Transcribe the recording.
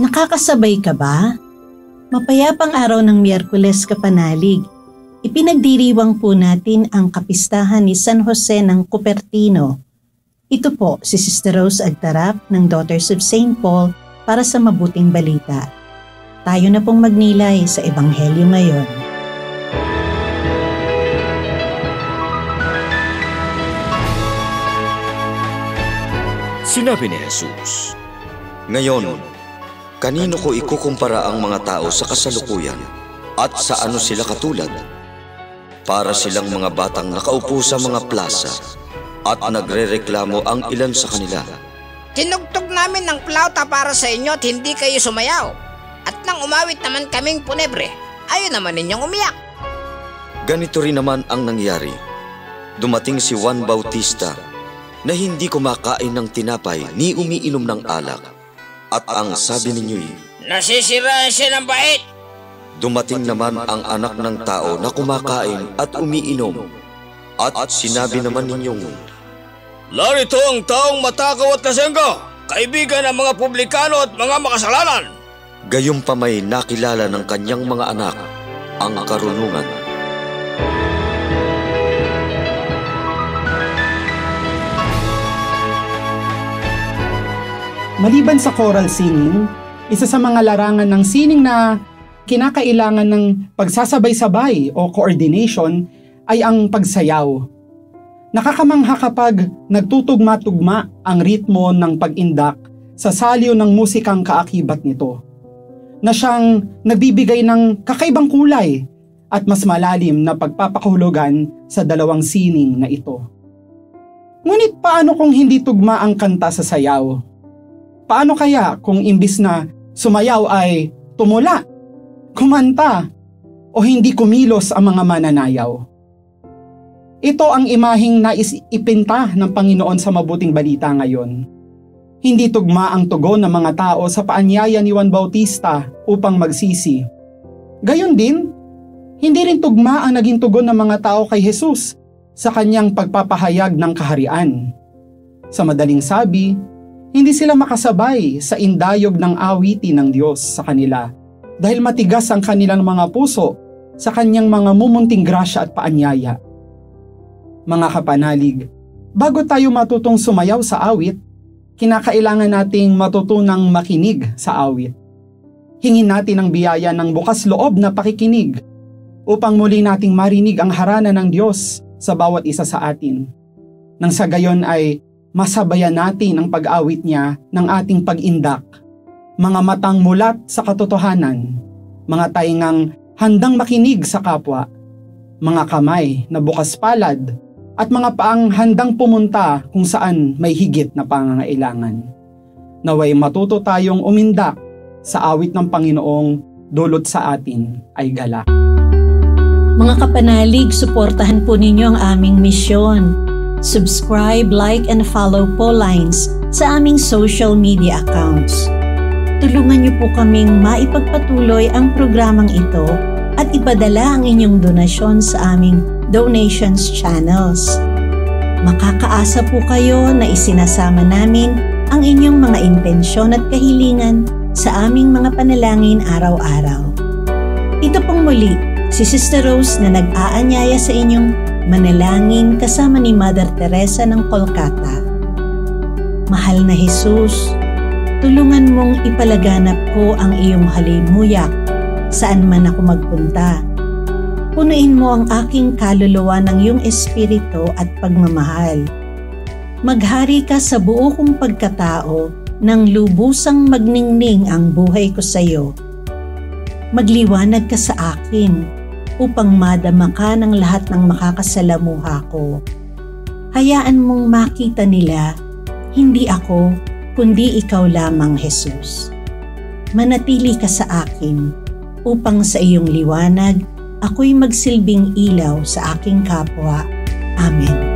Nakakasabay ka ba? Mapayapang araw ng Miyerkules kapanalig. Ipinagdiriwang po natin ang kapistahan ni San Jose ng Cupertino. Ito po si Sister Rose Agtarap ng Daughters of St. Paul para sa mabuting balita. Tayo na pong magnilay sa Ebanghelyo ngayon. Sinabi ni Jesus, "Ngayon, kanino ko ikukumpara ang mga tao sa kasalukuyan at sa ano sila katulad? Para silang mga batang nakaupo sa mga plaza at nagrereklamo ang ilan sa kanila. Tinugtog namin ng plauta para sa inyo at hindi kayo sumayaw. At nang umawit naman kaming punebre, ayaw naman ninyong umiyak." Ganito rin naman ang nangyari. Dumating si Juan Bautista na hindi kumakain ng tinapay ni umiinom ng alak. At ang sabi ninyo'y, "Nasisiraan siya ng bait." Dumating naman ang anak ng tao na kumakain at umiinom. At sinabi naman ninyong, "Narito ang taong matakaw at lasenggo, kaibigan ng mga publikano at mga makasalanan." Gayunpamay nakilala ng kanyang mga anak ang karunungan. Maliban sa choral singing, isa sa mga larangan ng sining na kinakailangan ng pagsasabay-sabay o coordination ay ang pagsayaw. Nakakamangha kapag nagtutugma-tugma ang ritmo ng pag-indak sa salyo ng musikang kaakibat nito, na siyang nagbibigay ng kakaibang kulay at mas malalim na pagpapakahulugan sa dalawang sining na ito. Ngunit paano kung hindi tugma ang kanta sa sayaw? Paano kaya kung imbis na sumayaw ay tumula, kumanta, o hindi kumilos ang mga mananayaw? Ito ang imaheng nais ipinta ng Panginoon sa mabuting balita ngayon. Hindi tugma ang tugon ng mga tao sa paanyaya ni Juan Bautista upang magsisi. Gayon din, hindi rin tugma ang naging tugon ng mga tao kay Jesus sa kanyang pagpapahayag ng kaharian. Sa madaling sabi, hindi sila makasabay sa indayog ng awitin ng Diyos sa kanila dahil matigas ang kanilang mga puso sa kanyang mga mumunting grasya at paanyaya. Mga kapanalig, bago tayo matutong sumayaw sa awit, kinakailangan nating matutunang makinig sa awit. Hingin natin ang biyaya ng bukas loob na pakikinig upang muli nating marinig ang harana ng Diyos sa bawat isa sa atin. Nang sa gayon ay masabayan natin ang pag-awit niya ng ating pag-indak. Mga matang mulat sa katotohanan, mga taingang handang makinig sa kapwa, mga kamay na bukas palad, at mga paang handang pumunta kung saan may higit na pangangailangan. Naway matuto tayong umindak sa awit ng Panginoong dulot sa atin ay galak. Mga kapanalig, suportahan po ninyo ang aming misyon. Subscribe, like, and follow po lines sa aming social media accounts. Tulungan niyo po kaming maipagpatuloy ang programang ito at ipadala ang inyong donasyon sa aming donations channels. Makakaasa po kayo na isinasama namin ang inyong mga intensyon at kahilingan sa aming mga panalangin araw-araw. Ito pong muli, si Sister Rose na nag-aanyaya sa inyong manalangin kasama ni Mother Teresa ng Kolkata. Mahal na Jesus, tulungan mong ipalaganap ko ang iyong halimuyak saan man ako magpunta. Punuin mo ang aking kaluluwa ng iyong espiritu at pagmamahal. Maghari ka sa buo kong pagkatao nang lubusang magningning ang buhay ko sa iyo. Magliwanag ka sa akin upang madama ka ng lahat ng makakasalamuha ko. Hayaan mong makita nila, hindi ako, kundi ikaw lamang, Jesus. Manatili ka sa akin, upang sa iyong liwanag, ako'y magsilbing ilaw sa aking kapwa. Amen.